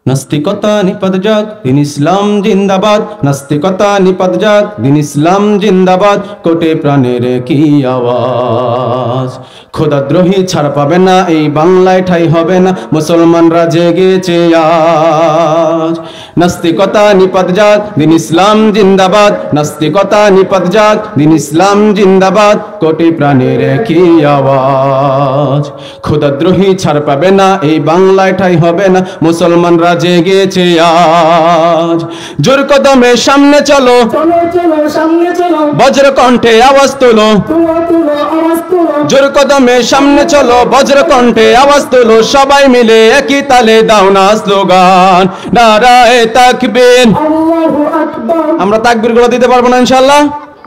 নাস্তিকতা নিপাত যাক, দিন ইসলাম জিন্দাবাদ। নাস্তিকতা নিপাত যাক, দিন ইসলাম জিন্দাবাদ। কোটে প্রাণের কি আওয়াজ, খোদাদ্রোহী ছাড় পাবে না, এই বাংলায় ঠাই হবে না, মুসলমানরা জেগেছে আজ। নাস্তিকতা নিপাত যাক, দিন ইসলাম জিন্দাবাদ। নাস্তিকতা নিপাত যাক, দিন ইসলাম জিন্দাবাদ। কোটে প্রাণের কি আওয়াজ, খোদাদ্রোহী ছাড় পাবে না, এই বাংলায় ঠাই হবে না, মুসলমানরা জেগেছে আজ। জোর কদমে সামনে চলো, চলো চলো সামনে চলো, বজ্র কণ্ঠে আওয়াজ তোলো। তুলো তুলো আওয়াজ তুলো, জোর কদমে সামনে চলো, বজ্র কণ্ঠে আওয়াজ তোলো। সবাই মিলে একই তালে দাও না স্লোগান, নারায়ে তাকবীর। আল্লাহু আকবার, আমরা তাকবীর গুলো দিতে পারবো না ইনশাআল্লাহ?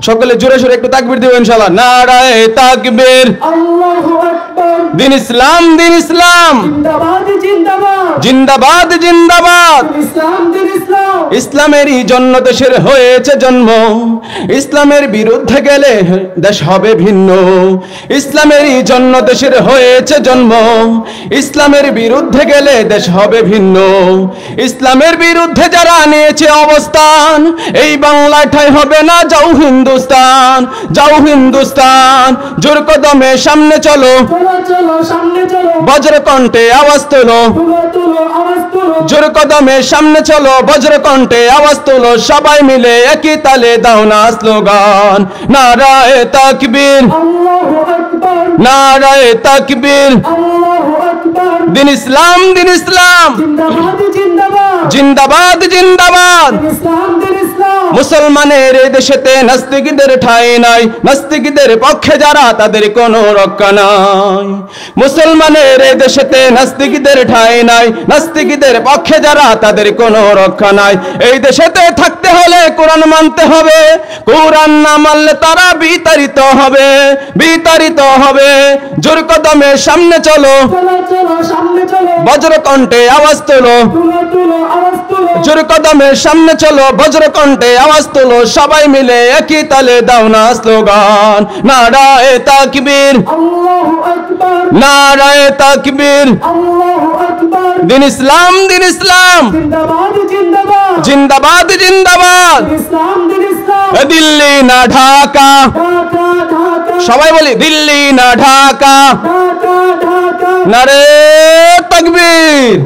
সকলে জোরে সোরে একটু তাকবীর দিব ইনশাআল্লাহ। নারায়ে তাকবীর। আল্লাহু আকবার, দিন ইসলাম, দিন ইসলাম জিন্দাবাদ জিন্দাবাদ, জিন্দাবাদ জিন্দাবাদ। ইসলাম দিন ইসলাম, ইসলামেরই জন্য দেশের হয়েছে জন্ম, ইসলামের বিরুদ্ধে গেলে দেশ হবে ভিন্ন। ইসলামেরই জন্য দেশের হয়েছে জন্ম, ইসলামের বিরুদ্ধে গেলে দেশ হবে ভিন্ন। ইসলামের বিরুদ্ধে যারা নিয়েছে অবস্থান, এই বাংলায় ঠাঁই হবে না, যাও হিন্দুস্তান, যাও হিন্দুস্তান। জোর কদমে সামনে চলো, চলো চলো সামনে চলো, বজ্র কণ্ঠে আওয়াজ তোলো। তুলো তুলো আওয়াজ তুলো, জোর কদমে সামনে চলো, বজ্র কণ্ঠে আওয়াজ তোলো। সবাই মিলে একই তালে দাও না স্লোগান, নারায়ে তাকবীর, আল্লাহু আকবার, নারায়ে তাকবীর। আল্লাহু আকবার, দিন ইসলাম, দিন ইসলাম জিন্দাবাদ জিন্দাবাদ, জিন্দাবাদ জিন্দাবাদ। ইসলাম দিন ইসলাম, মুসলমানের এই দেশেতে নাস্তিকদের ঠাঁই নাই, নাস্তিকদের পক্ষে যারা তাদের কোনো রক্ষা নাই। মুসলমানের এই দেশেতে নাস্তিকদের ঠাঁই নাই, নাস্তিকদের পক্ষে যারা তাদের কোনো রক্ষা নাই। এই দেশেতে থাকতে হলে কোরআন মানতে হবে, কোরআন না মানলে তারা বিতাড়িত হবে, বিতাড়িত হবে। জোর কদমে সামনে চলো, চলো চলো সামনে চলো, বজ্র কণ্ঠে আওয়াজ তোলো। তুলো তুলো আওয়াজ তুলো, জোর কদমে সামনে চলো, বজ্র কণ্ঠে আওয়াজ তোলো। সবাই মিলে একই তালে দাও না স্লোগান, নারায়ে তাকবীর, আল্লাহু আকবার, নারায়ে তাকবীর। আল্লাহু আকবার, দিন ইসলাম, দিন ইসলাম জিন্দাবাদ জিন্দাবাদ, জিন্দাবাদ জিন্দাবাদ। ইসলাম দিন ইসলাম, এ দিল্লি না ঢাকা, ঢাকা ঢাকা, সবাই বলি দিল্লি না ঢাকা, ঢাকা ঢাকা, নারে তাকবীর।